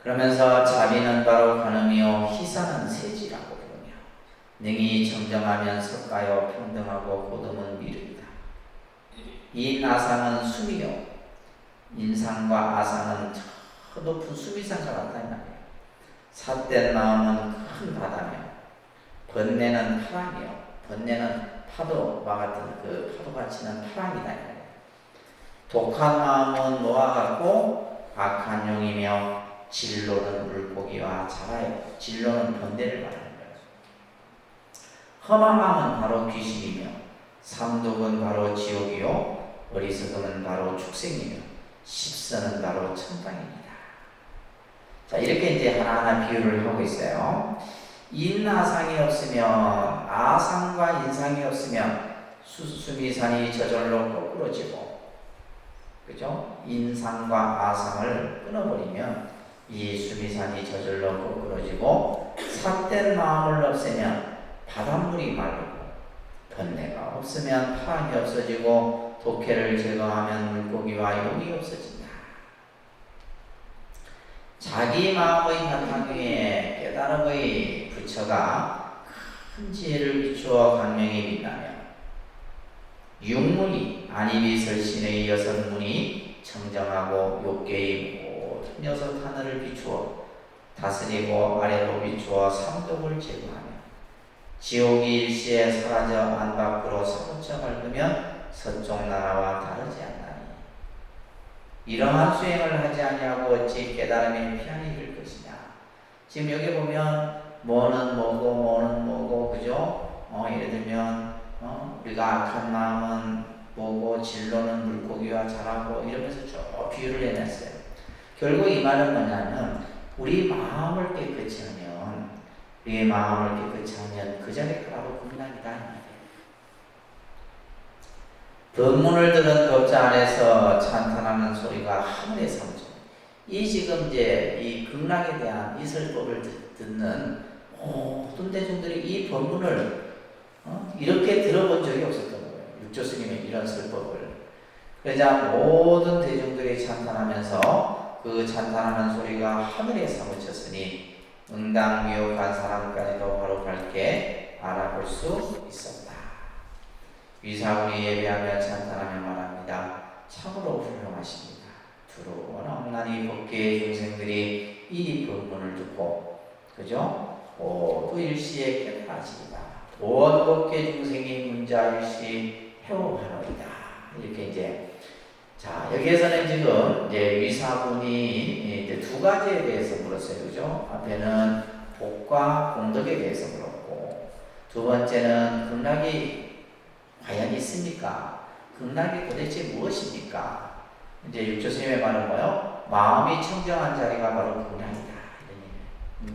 그러면서 자비는 바로 가늠이요 희사는 세지라고 부르며 능히 정정하면 석가요 평등하고 고듬은 미륵이다. 이 나상은 수미요 인상과 아상은 저 높은 수미산과 같다 이 말이에요. 삿된 마음은 큰 바다며 번뇌는 파랑이요. 번뇌는 파도와 같은 그 파도가 치는 파랑이다. 독한 마음은 노와 같고 악한 용이며 진로는 물고기와 자라요. 진로는 번뇌를 말하는 거예요. 험한 마음은 바로 귀신이며 삼독은 바로 지옥이요 어리석음은 바로 축생이며 십선은 바로 천당입니다. 자, 이렇게 이제 하나하나 비유를 하고 있어요. 인아상이 없으면, 아상과 인상이 없으면 수미산이 저절로 거꾸러지고, 그죠? 인상과 아상을 끊어버리면 이 수미산이 저절로 거꾸러지고, 삿된 마음을 없애면 바닷물이 마르고, 번뇌가 없으면 파랑이 없어지고, 독해를 제거하면 물고기와 용이 없어진다. 자기 마음의 바탕 위에 깨달음의 부처가 큰 지혜를 비추어 강명히 빛나며 육문이 안이비설신의 6문이 청정하고 욕계의 모든 6 하늘을 비추어 다스리고 아래로 비추어 삼독을 제거하며 지옥이 일시에 사라져 안팎으로 사무쳐 밝으면 서쪽 나라와 다르지 않나니 이러한 수행을 하지 아니하고 어찌 깨달음이 피하니 이를 것이냐. 지금 여기 보면 뭐는 뭐고 뭐는 뭐고 그죠? 예를 들면 우리가 악한 마음은 뭐고 진로는 물고기와 자라고 이러면서 쭉 비유를 해놨어요. 결국 이 말은 뭐냐면 우리 마음을 깨끗이 하면 우리의 마음을 깨끗이 하면 그 자리가 바로 극락이다 이 말이에요. 법문을 들은 법자 안에서 찬탄하는 소리가 하늘에 삼죠. 이 지금 이제 이 극락에 대한 이 설법을 듣는 모든 대중들이 이 법문을 이렇게 들어본 적이 없었던 거예요. 육조 스님의 이런 설법을. 그러자 모든 대중들이 찬탄하면서 그 찬탄하는 소리가 하늘에 사무쳤으니 응당미혹한 사람까지도 바로 밝게 알아볼 수 있었다. 위사군이 예배하며 찬탄하며 말합니다. 참으로 훌륭하십니다. 두루 원엄나니 법계의 중생들이 이 법문을 듣고 그죠? 또 일시에 깨달아지리다. 온 법계 중생이 문자 일시 해오하노이다. 이렇게 이제 자 여기에서는 지금 이제 위사군이 이제 두 가지에 대해서 물었어요, 그죠? 앞에는 복과 공덕에 대해서 물었고 두 번째는 극락이 과연 있습니까? 극락이 도대체 무엇입니까? 이제 육조스님의 말은 뭐요? 마음이 청정한 자리가 바로 극락이다.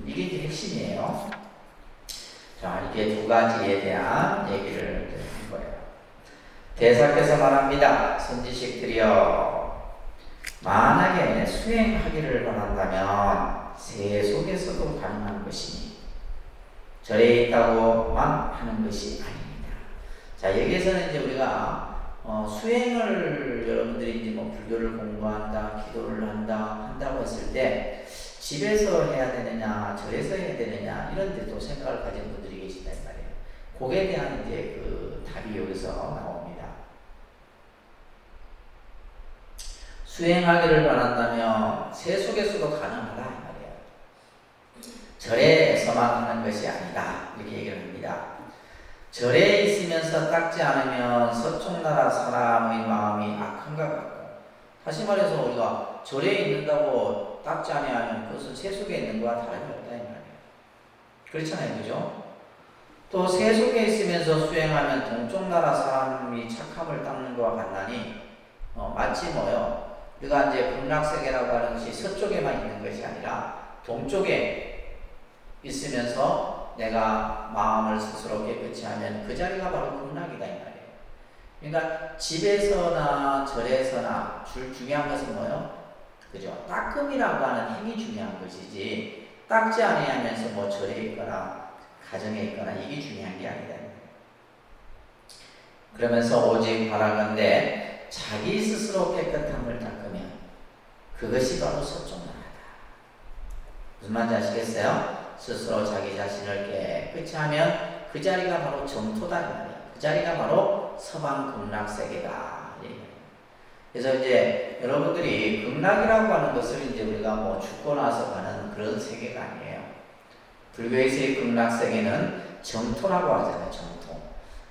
이게 이제 핵심이에요. 자, 이게 두 가지에 대한 얘기를 한 거예요. 대사께서 말합니다. 선지식들이여, 만약에 수행하기를 원한다면 새 속에서도 가능한 것이니 절에 있다고만 하는 것이 아닙니다. 자, 여기에서는 이제 우리가 수행을 여러분들이 이제 뭐 불교를 공부한다, 기도를 한다고 했을 때 집에서 해야 되느냐, 절에서 해야 되느냐 이런 데 또 생각을 가진 분들이 계신단 말이에요. 그에 대한 이제 그 답이 여기서 나옵니다. 수행하기를 바란다면 새 속에서도 가능하다 이 말이에요. 절에서만 하는 것이 아니다 이렇게 얘기를 합니다. 절에 있으면서 닦지 않으면 서쪽 나라 사람의 마음이 악한 것 같고, 다시 말해서 우리가 절에 있는다고 닦지 아니하면 그것은 새 속에 있는 것과 다름이 없다 이 말이에요. 그렇잖아요, 그죠? 또 새 속에 있으면서 수행하면 동쪽 나라 사람이 착함을 닦는 것과 같나니 마치 뭐요? 우리가 이제 극락세계라고 하는 것이 서쪽에만 있는 것이 아니라 동쪽에 있으면서 내가 마음을 스스로 깨끗이 하면 그 자리가 바로 극락이다 이 말이에요. 그러니까 집에서나 절에서나 중요한 것은 뭐예요? 그죠? 닦음이라고 하는 행위 중요한 것이지 닦지 아니하면서 뭐 절에 있거나 가정에 있거나 이게 중요한 게 아니다. 그러면서 오직 바라건대 자기 스스로 깨끗함을 닦으면 그것이 바로 서쪽 나라다. 무슨 말인지 아시겠어요? 스스로 자기 자신을 깨끗이 하면 그 자리가 바로 정토다 이 말이에요. 그 자리가 바로 서방 극락세계다. 그래서 이제 여러분들이 극락이라고 하는 것을 이제 우리가 뭐 죽고 나서 가는 그런 세계가 아니에요. 불교에서의 극락세계는 정토라고 하잖아요. 정토.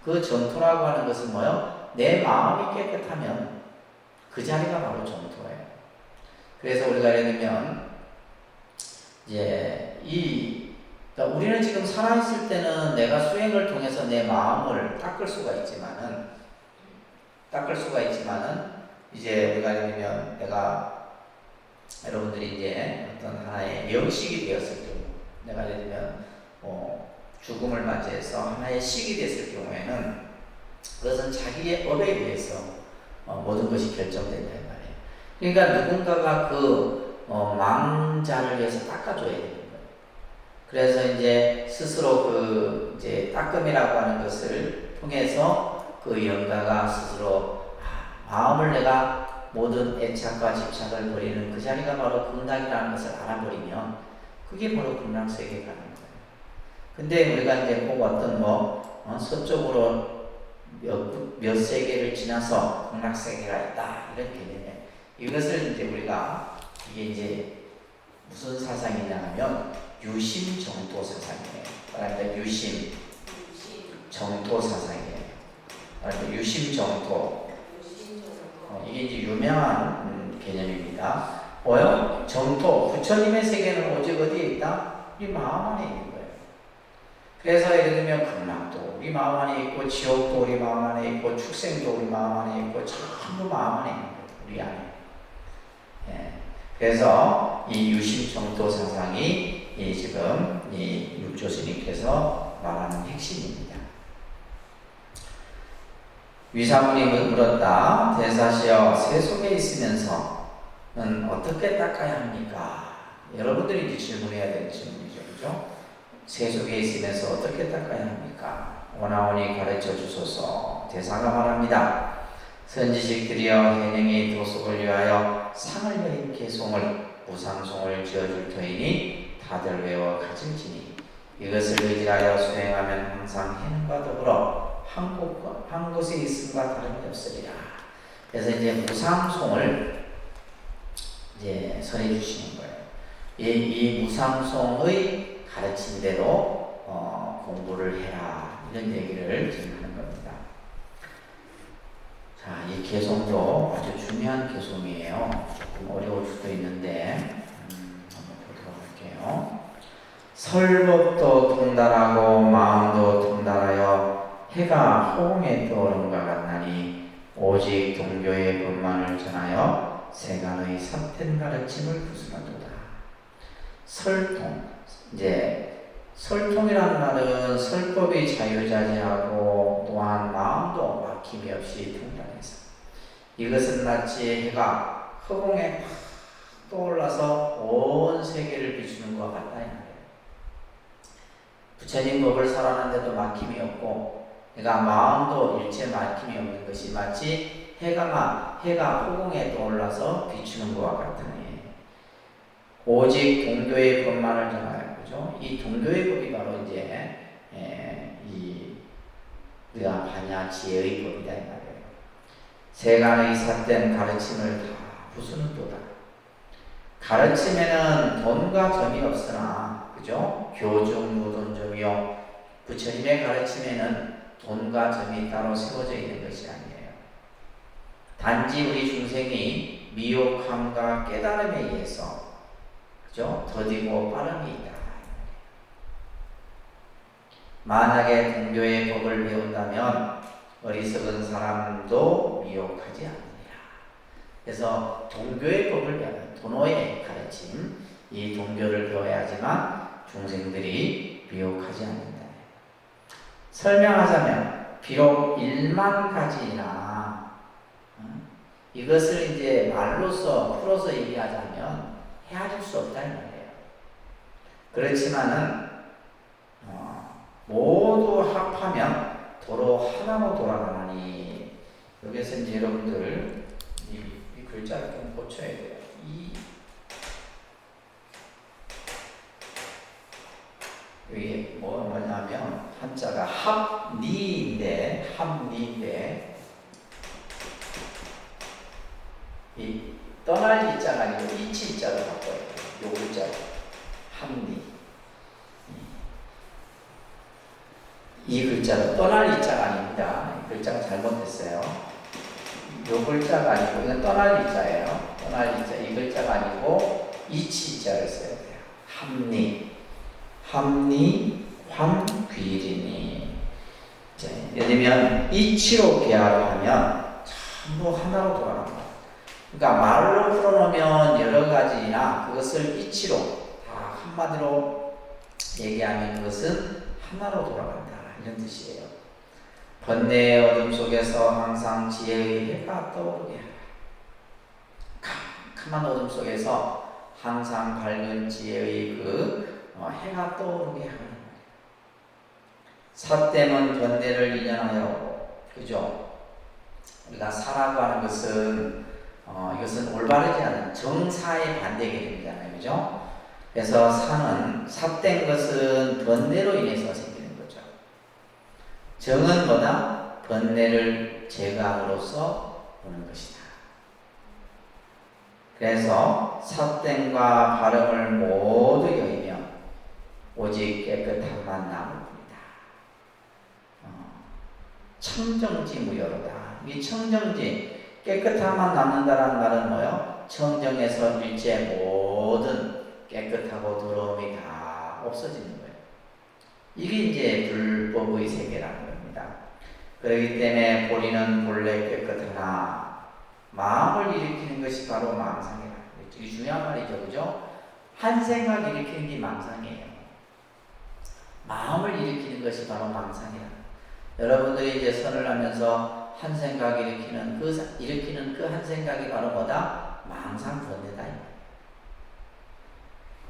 그 정토라고 하는 것은 뭐요? 내 마음이 깨끗하면 그 자리가 바로 정토예요. 그래서 우리가 예를 들면 이제 그러니까 우리는 지금 살아있을 때는 내가 수행을 통해서 내 마음을 닦을 수가 있지만은 이제 우리가 예를 들면 내가 여러분들이 이제 어떤 하나의 영식이 되었을 경우, 내가 예를 들면 죽음을 맞이해서 하나의 식이 됐을 경우에는 그것은 자기의 업에 의해서 모든 것이 결정된다 이 말이에요. 그러니까 누군가가 그 망자를 위해서 닦아줘야 되는 거예요. 그래서 이제 스스로 그 이제 닦음이라고 하는 것을 통해서 그 영가가 스스로 마음을 내가 모든 애착과 집착을 버리는 그 자리가 바로 극락이라는 것을 알아버리면 그게 바로 극락세계에 가는 거예요. 근데 우리가 이제 꼭 어떤 서쪽으로 몇 세계를 지나서 극락세계가 있다 이런 개념이에요. 이것을 이제 우리가 이게 이제 무슨 사상이냐 하면 유심정토 사상이에요. 그러니까 유심정토 사상이에요. 그러니까 유심정토. 이게 이제 유명한 개념입니다. 뭐요? 정토. 부처님의 세계는 오직 어디에 있다? 우리 마음 안에 있는 거예요. 그래서 예를 들면 극락도 우리 마음 안에 있고, 지옥도 우리 마음 안에 있고, 축생도 우리 마음 안에 있고, 전부 마음 안에 있는 거예요. 우리 안에. 예. 그래서 이 유심정토 사상이 지금 이 육조 스님께서 말하는 핵심입니다. 위사문이 물었다. 대사시여, 새 속에 있으면서는 어떻게 닦아야 합니까? 여러분들이 이제 질문해야 되는 질문이죠. 그죠? 새 속에 있으면서 어떻게 닦아야 합니까? 오나오니 가르쳐 주소서. 대사가 말합니다. 선지식들이여, 해능이 도속을 위하여 상을 여인 개송을 무상송을 지어줄 터이니 다들 외워 가질지니 이것을 의지하여 수행하면 항상 해능과 더불어 한 곳에 있음과 다름이 없으리라. 그래서 이제 무상송을 이제 선해 주시는 거예요. 이 무상송의 가르침대로 공부를 해라, 이런 얘기를 지금 하는 겁니다. 자, 이 개송도 아주 중요한 개송이에요. 조금 어려울 수도 있는데 한번 보도록 할게요. 설법도 통달하고 마음도 통달하여 해가 호공에 떠오름과 같나니 오직 동교의 법만을 전하여 세간의 삿된 가르침을 부수는도다. 설통, 이제 설통이라는 말은 설법이 자유자재하고 또한 마음도 막힘이 없이 통달해서 이것은 마치 해가 허공에 떠올라서 온 세계를 비추는 것 같다 이 말이에요. 부처님 법을 살아는데도 막힘이 없고, 그러니까 마음도 일체 막힘이 없는 것이 마치 해가 허공에 떠올라서 비추는 것과 같으니 오직 동교의 법만을 전하여, 그죠? 이 동교의 법이 바로 이제 이 우리가 반야 지혜의 법이다 이 말이에요. 세간의 삿된 가르침을 다 부수는도다. 가르침에는 돈과 점이 없으나, 그죠? 교중 무돈점이요, 부처님의 가르침에는 돈과 점이 따로 세워져 있는 것이 아니에요. 단지 우리 중생이 미혹함과 깨달음에 의해서, 그죠? 더디고 빠름이 있다. 만약에 동교의 법을 배운다면 어리석은 사람도 미혹하지 않느니라. 그래서 동교의 법을 배우는 도노의 가르침, 이 동교를 배워야지만 중생들이 미혹하지 않는다. 설명하자면 비록 1만 가지나 이것을 이제 말로써 풀어서 얘기하자면 헤아릴 수 없다는 말이에요. 그렇지만은 모두 합하면 도로 하나로 돌아가나니, 여기서 이제 여러분들 이 글자를 좀 고쳐야 돼요. 이게 뭐냐면 한자가 합니인데 이 떠날 이자가 아니고 이치자로 바꿔요. 요 글자로 합니. 이 글자로 떠날 이자가 아닙니다. 이 글자가 잘못됐어요. 요 글자가 아니고 이건 떠날 이자예요. 떠날 이자, 이 글자가 아니고 이치자를 써야 돼요. 합니 황귀리니. 예를 들면 이치로 계하하면 전부 하나로 돌아갑니다. 그러니까 말로 풀어놓으면 여러 가지나 그것을 이치로 다 한마디로 얘기하면 그것은 하나로 돌아간다, 이런 뜻이에요. 번뇌의 어둠 속에서 항상 지혜의 해가 떠오르게 하라. 캄캄한 어둠 속에서 항상 밝은 지혜의 해가 떠오르게 하는 거예요. 삿됨은 번뇌를 이전하여, 그죠? 우리가 사라고 하는 것은 이것은 올바르지 않은 정사의 반대 개념이잖아요, 그죠? 그래서 삿된 것은 번뇌로 인해서 생기는 거죠. 정은 뭐다? 번뇌를 제거함으로써 오는 것이다. 그래서 삿됨과 발음을 모두 여의며 오직 깨끗함만 남을 뿐이다. 청정지 무여로다. 이 청정지, 깨끗함만 남는다라는 말은 뭐예요? 청정에서 일체 모든 깨끗하고 더러움이 다 없어지는 거예요. 이게 이제 불법의 세계라는 겁니다. 그렇기 때문에 본인은 본래 깨끗하나 마음을 일으키는 것이 바로 망상이라. 이게 중요한 말이죠, 그죠? 한 생각 일으키는 게 망상이에요. 마음을 일으키는 것이 바로 망상이라. 여러분들이 이제 선을 하면서 한 생각 일으키는 그 한 생각이 바로 뭐다? 망상 번뇌다.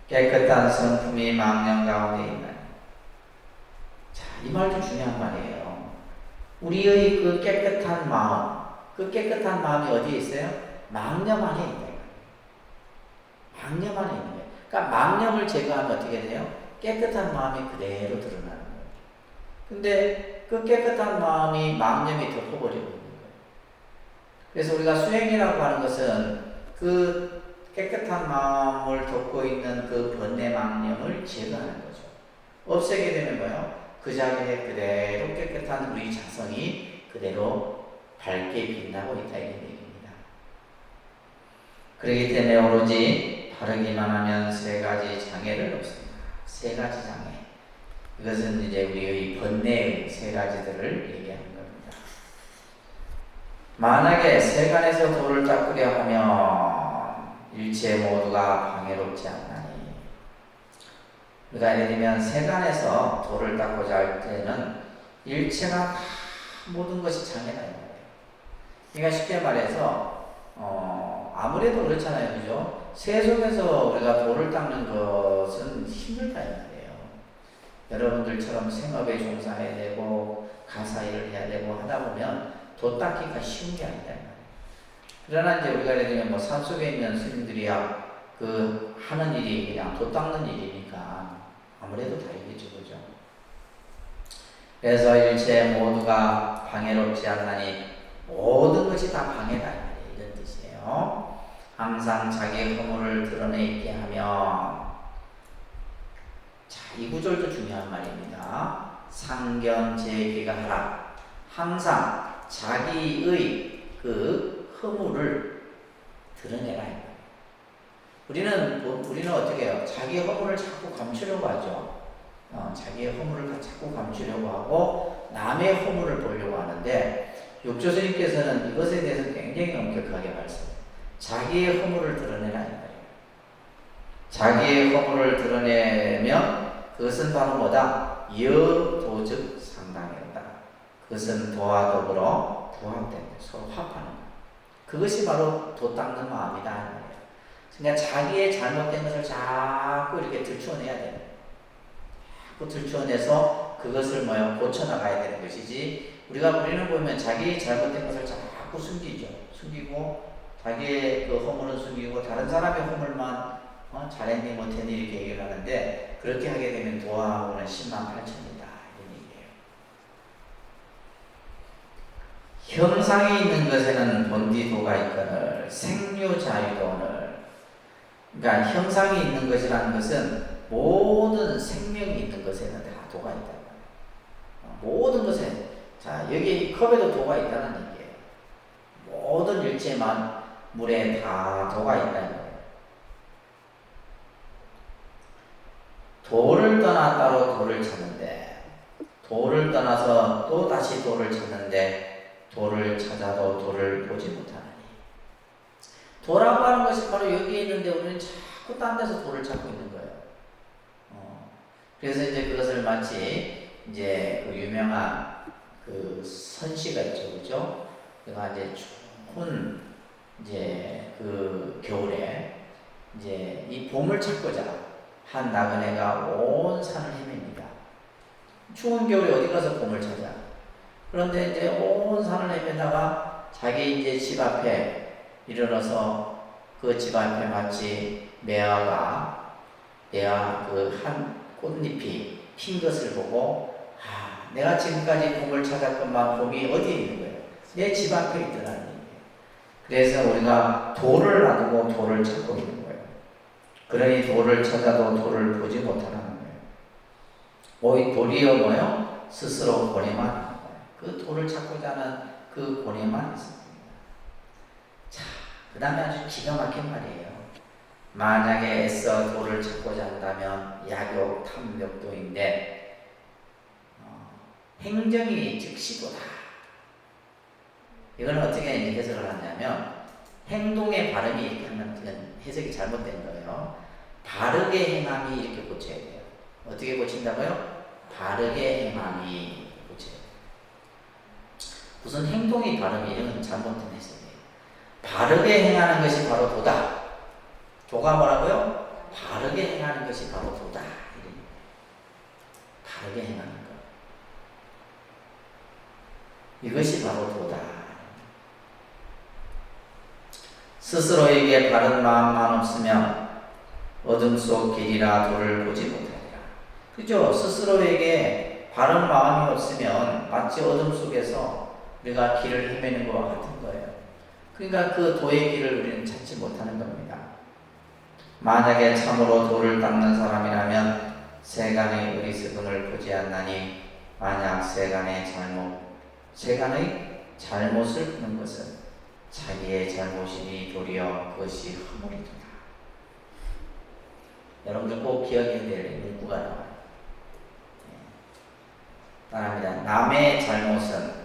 깨끗한 성품이 망령 가운데 있나요? 자, 이 말도 중요한 말이에요. 우리의 그 깨끗한 마음이 어디에 있어요? 망념 안에 있다. 망념 안에 있는 거예요. 그러니까 망념을 제거하면 어떻게 돼요? 깨끗한 마음이 그대로 드러나는 거예요. 근데 그 깨끗한 마음이 망념이 덮어버리고 있는 거예요. 그래서 우리가 수행이라고 하는 것은 그 깨끗한 마음을 덮고 있는 그 번뇌 망념을 제거하는 거죠. 없애게 되면 뭐예요? 그 자리에 그대로 깨끗한 우리 자성이 그대로 밝게 빛나고 있다 이런 얘기입니다. 그렇기 때문에 오로지 바르기만 하면 세 가지 장애를 없습니다. 세 가지 장애. 이것은 이제 우리의 번뇌의 세 가지들을 얘기하는 겁니다. 만약에 세간에서 돌을 닦으려 하면 일체 모두가 방해롭지 않나니. 그러니까 예를 들면 세간에서 돌을 닦고자 할 때는 일체가 다 모든 것이 장애다. 그러니까 쉽게 말해서 아무래도 그렇잖아요, 그죠? 세속에서 우리가 돌을 닦는 것은 힘들다 이 말이에요. 여러분들처럼 생업에 종사해야 되고 가사 일을 해야 되고 하다 보면 돌 닦기가 쉬운 게 아니다. 그러나 이제 우리가 예를 들면 뭐 산속에 있는 스님들이야 그 하는 일이 그냥 돌 닦는 일이니까 아무래도 다르겠죠, 그죠? 그래서 일체 모두가 방해롭지 않나니 모든 것이 다 방해다 이런 뜻이에요. 항상 자기의 허물을 드러내게 하면, 자, 이 구절도 중요한 말입니다. 상견제기가 하라. 항상 자기의 그 허물을 드러내라. 우리는 어떻게 해요? 자기 허물을 자꾸 감추려고 하죠. 자기의 허물을 자꾸 감추려고 하고 남의 허물을 보려고 하는데 육조 스님께서는 이것에 대해서 굉장히 엄격하게 말씀해요. 자기의 허물을 드러내라. 자기의 허물을 드러내면 그것은 바로 뭐다? 여도즉 상당이다. 그것은 도와 더불어 부합된 서로 합하는 것. 그것이 바로 도 닦는 마음이다. 그러니까 자기의 잘못된 것을 자꾸 이렇게 들추어내야 돼요. 자꾸 들추어내서 그것을 고쳐나가야 되는 것이지, 우리는 보면 자기 잘못된 것을 자꾸 숨기죠. 숨기고 자기의 그 허물은 숨기고 다른 사람의 허물만 잘했니 못했니 이렇게 얘기를 하는데, 그렇게 하게 되면 도하고는 108,000이다 이런 얘기예요. 형상이 있는 것에는 본디도가 있거늘 생류자유도는, 그러니까 형상이 있는 것이라는 것은 모든 생명이 있는 것에는 다 도가 있다. 모든 것에, 자, 여기 컵에도 도가 있다는 얘기예요. 모든 일체만 물에 다 도가 있다는 거예요. 도를 떠나 따로 도를 찾는데, 도를 떠나서 또 다시 도를 찾는데, 도를 찾아도 도를 보지 못하나니. 도라고 하는 것이 바로 여기에 있는데 우리는 자꾸 딴 데서 도를 찾고 있는 거예요. 그래서 이제 그것을 마치 이제 그 유명한 그 선시가 있죠, 그죠? 그가 이제 추운 이제 그 겨울에 이제 이 봄을 찾고자 한 나그네가 온 산을 헤맵니다. 추운 겨울에 어디 가서 봄을 찾아? 그런데 이제 온 산을 헤매다가 자기 이제 집 앞에 이르러서 그 집 앞에 마치 매화가 그 한 꽃잎이 핀 것을 보고, 내가 지금까지 봄을 찾았건만 봄이 어디에 있는 거예요? 내 집 앞에 있더라는 얘기예요. 그래서 우리가 도를 놔두고 도를 찾고 있는 거예요. 그러니 도를 찾아도 도를 보지 못하는 거예요. 오히 도리어 뭐요? 스스로 고뇌만 있는 거예요. 그 도를 찾고자 하는 그 고뇌만 있습니다. 자, 그 다음에 아주 기가 막힌 말이에요. 만약에 애써 도를 찾고자 한다면 약욕 탐욕도인데 행정이 즉시도다. 이건 어떻게 이제 해석을 하냐면 행동의 발음이 이렇게 하면 해석이 잘못된 거예요. 바르게 행함이 이렇게 고쳐야 돼요. 어떻게 고친다고요? 바르게 행함이 고쳐야 돼요. 무슨 행동이 발음이 이런 잘못된 해석이에요. 바르게 행하는 것이 바로 도다. 도가 뭐라고요? 바르게 행하는 것이 바로 도다. 바르게 행하는 것. 이것이 바로 도다. 스스로에게 바른 마음만 없으면 어둠 속 길이라 도를 보지 못하리라. 그죠? 스스로에게 바른 마음이 없으면 마치 어둠 속에서 우리가 길을 헤매는 것과 같은 거예요. 그러니까 그 도의 길을 우리는 찾지 못하는 겁니다. 만약에 참으로 도를 닦는 사람이라면 세간의 어리석음을 보지 않나니 만약 세간의 잘못을 푸는 것은 자기의 잘못이니 도리어 그것이 허물이다. 여러분들 꼭 기억해야 될 문구가 나와요. 따라합니다. 남의 잘못은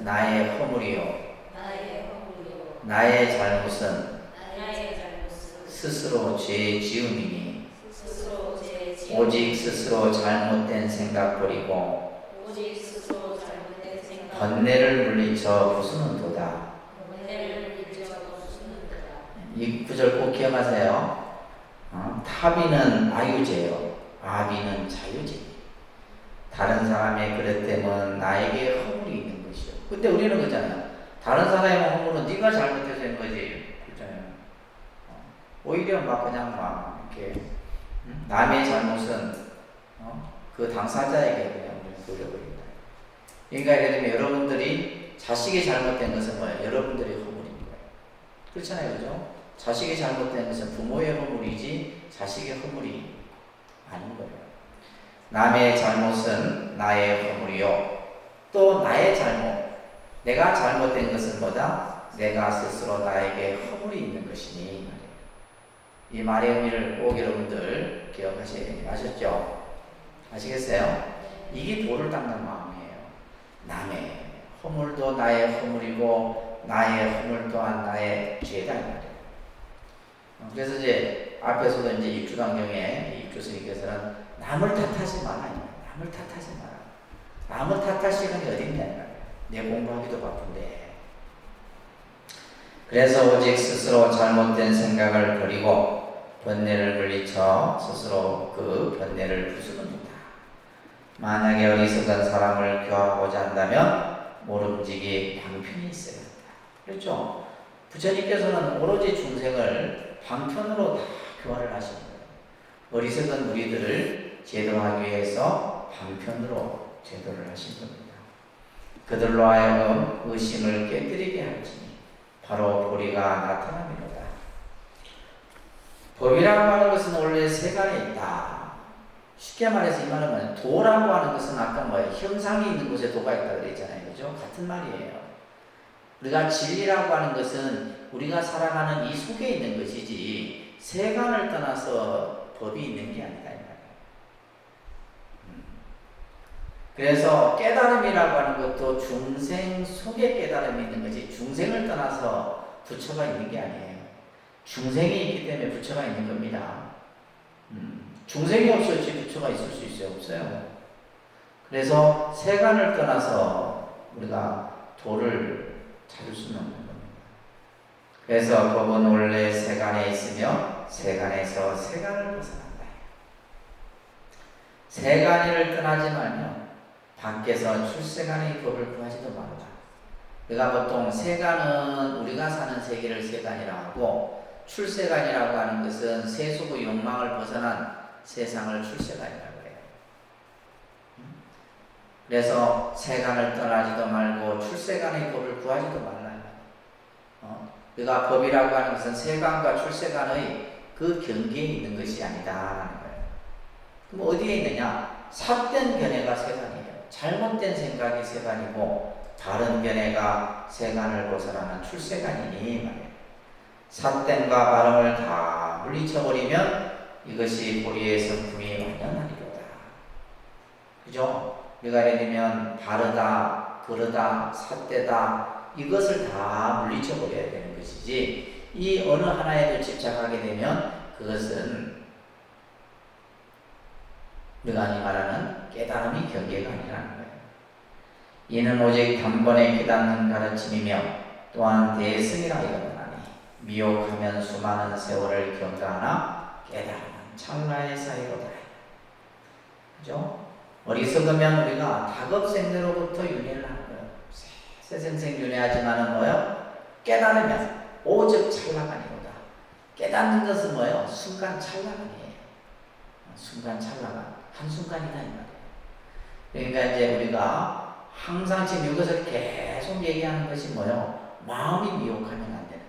나의 허물이요. 나의 잘못은 스스로 죄 지음이니 오직 스스로 잘못된 생각 버리고 번뇌를 물리쳐 부수는 도다. 이 구절 꼭 기억하세요. 타비는 아유제요, 아비는 자유제. 다른 사람의 그릇 때문에 나에게 허물이 있는 것이요. 그때 우리는 그러잖아요. 다른 사람의 허물은 네가 잘못해서 한 거지. 그렇잖아요. 오히려 막 그냥 막 이렇게 남의 잘못은 그 당사자에게 그냥 돌려버린다. 그러니까 예를 들면 여러분들이 자식이 잘못된 것은 뭐예요? 여러분들의 허물인 거예요. 그렇잖아요, 그죠? 자식이 잘못된 것은 부모의 허물이지 자식의 허물이 아닌 거예요. 남의 잘못은 나의 허물이요. 또 나의 잘못, 내가 잘못된 것은 뭐다? 내가 스스로 나에게 허물이 있는 것이니. 이 말의 의미를 꼭 여러분들 기억하셔야 됩니다. 아셨죠? 아시겠어요? 이게 도를 닦는 마음이에요. 남의 허물도 나의 허물이고 나의 허물 또한 나의 죄다. 그래서 이제 앞에서도 이제 입주단경에 입주스님께서는 남을 탓하지 마라. 남을 탓하지 마라. 남을 탓할 시간이 어딨냐. 내 공부하기도 바쁜데. 그래서 오직 스스로 잘못된 생각을 버리고 번뇌를 물리쳐 스스로 그 번뇌를 부수는다. 만약에 어리석은 사람을 교화하고자 한다면 모름지기 방편이 있어야 한다. 그렇죠? 부처님께서는 오로지 중생을 방편으로 다 교화를 하시는 거예요. 어리석은 우리들을 제도하기 위해서 방편으로 제도를 하신 겁니다. 그들로 하여금 의심을 깨뜨리게 할지니 바로 보리가 나타납니다. 법이라고 하는 것은 원래 세간에 있다. 쉽게 말해서 이 말은 뭐냐면 도라고 하는 것은 아까 뭐예요? 형상이 있는 곳에 도가 있다고 그랬잖아요. 그죠? 같은 말이에요. 우리가 진리라고 하는 것은 우리가 살아가는 이 속에 있는 것이지 세간을 떠나서 법이 있는 게 아니다. 그래서 깨달음이라고 하는 것도 중생 속에 깨달음이 있는 거지 중생을 떠나서 부처가 있는 게 아니에요. 중생이 있기 때문에 부처가 있는 겁니다. 중생이 없을지 부처가 있을 수 있어요? 없어요. 그래서 세간을 떠나서 우리가 도를 찾을 수는 없는 겁니다. 그래서 법은 원래 세간에 있으며 세간에서 세간을 벗어난다. 세간을 떠나지 말며 밖에서 출세간의 법을 구하지도 말라. 우리가 보통 세간은 우리가 사는 세계를 세간이라고 하고 출세간이라고 하는 것은 세속의 욕망을 벗어난 세상을 출세간이라고 해요. 그래서 세간을 떠나지도 말고 출세간의 법을 구하지도 말라. 우리가 법이라고 하는 것은 세간과 출세간의 그 경계에 있는 것이 아니다라는 거예요. 그럼 어디에 있느냐? 삿된 견해가 세간이에요. 잘못된 생각이 세간이고 바른 견해가 세간을 벗어나는 출세간이니 말이에요. 삿됨과 바람을 다 물리쳐버리면 이것이 보리의 성품이 완전하리로다. 그죠? 우리가 예를 들면 바르다, 그르다, 삿되다 이것을 다 물리쳐버려야 되는 것이지, 이 어느 하나에도 집착하게 되면 그것은 우리가 말하는 깨달음이 경계가 아니라는 거예요. 이는 오직 단번에 깨닫는 가르침이며 또한 대승이라 이르노니 미혹하면 수많은 세월을 경가하나 깨달음은 찰나의 사이로다. 그죠? 어리석으면 우리가 다급생대로부터 윤회를 하는 거예요. 새생생 윤회하지만은 뭐예요? 깨달으면 오직 찰나간이로다. 깨닫는 것은 뭐예요? 순간 찰나간이에요. 순간 찰나간, 한순간이다 이 말이에요. 그러니까 이제 우리가 항상 지금 이것을 계속 얘기하는 것이 뭐예요? 마음이 미혹하면 안 되는 거예요.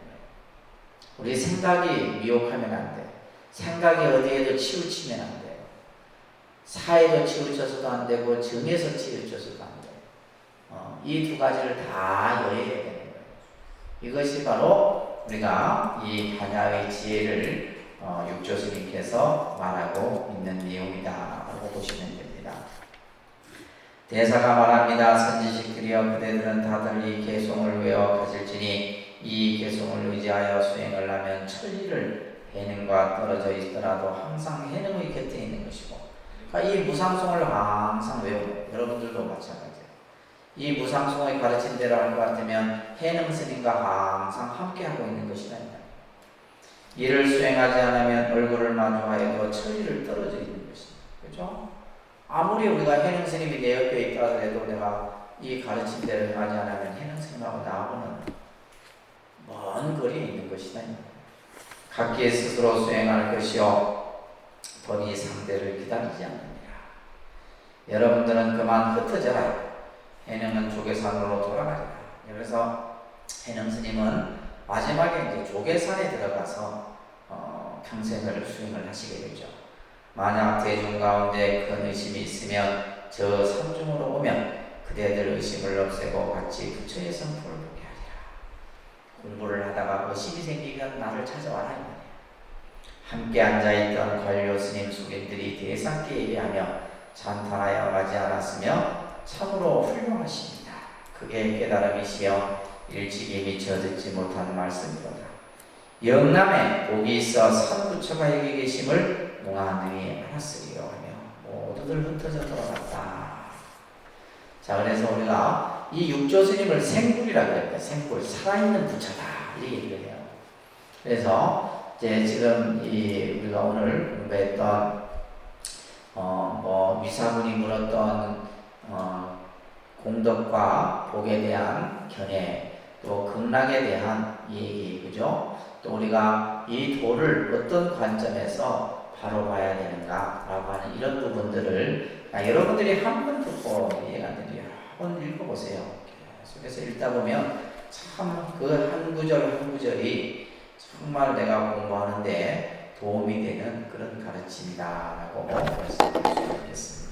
우리 생각이 미혹하면 안 돼요. 생각이 어디에도 치우치면 안 돼요. 사에도 치우쳐서도 안 되고 정에서 치우쳐서도 안 돼요. 이 두 가지를 다 여해야 되는 거예요. 이것이 바로 우리가 이 반야의 지혜를 육조스님께서 말하고 있는 내용이다라고 보시면 됩니다. 대사가 말합니다. 선지식들이여 그대들은 다들 이 개송을 외워 가질지니 이 개송을 의지하여 수행을 하면 천리를 해능과 떨어져 있더라도 항상 해능의 곁에 있는 것이고, 그러니까 이 무상송을 항상 외우고, 여러분들도 마찬가지예요. 이 무상송의 가르친 대로 할 것 같으면 해능 스님과 항상 함께하고 있는 것이다. 이를 수행하지 않으면 얼굴을 마주하여도 천리를 떨어져 있는 것이다. 그죠? 아무리 우리가 해능 스님이 내 옆에 있다 하더라도 내가 이 가르친 대로 하지 않으면 해능 스님하고 나하고는 먼 거리에 있는 것이다. 각기 스스로 수행할 것이요 번이 상대를 기다리지 않느니라. 여러분들은 그만 흩어져라. 해능은 조계산으로 돌아가리라. 그래서 해능 스님은 마지막에 이제 조계산에 들어가서 평생을 수행을 하시게 되죠. 만약 대중 가운데 큰 의심이 있으면 저 산중으로 오면 그대들 의심을 없애고 같이 부처의 성품을 보게 하리라. 공부를 하다가 의심이 생기면 나를 찾아와라 이 말이에요. 함께 앉아있던 관료 스님 숙인들이 대상께 얘기하며 찬탄하여 가지 않았으며 참으로 훌륭하십니다. 그게 깨달음이시여 일찍이 미처 듣지 못한 말씀이로다. 영남에 복이 있어 산부처가 여기 계심을 농하능히 알았으리요 하며 모두들 흩어져 돌아갔다. 자, 그래서 우리가 이 육조스님을 생불이라고 해요. 생불, 살아있는 부처다 이 얘기를 해요. 그래서 이제 지금 우리가 오늘 공부했던 위사군이 물었던 공덕과 복에 대한 견해, 또 극락에 대한 얘기, 그죠? 또 우리가 이 도를 어떤 관점에서 바로 봐야 되는가라고 하는 이런 부분들을 여러분들이 한 번 듣고 이해가 안 되면 여러 번 읽어보세요. 계속해서 읽다 보면 참 그 한 구절 한 구절이 정말 내가 공부하는데 도움이 되는 그런 가르침이다라고 말씀드릴 수 있겠습니다.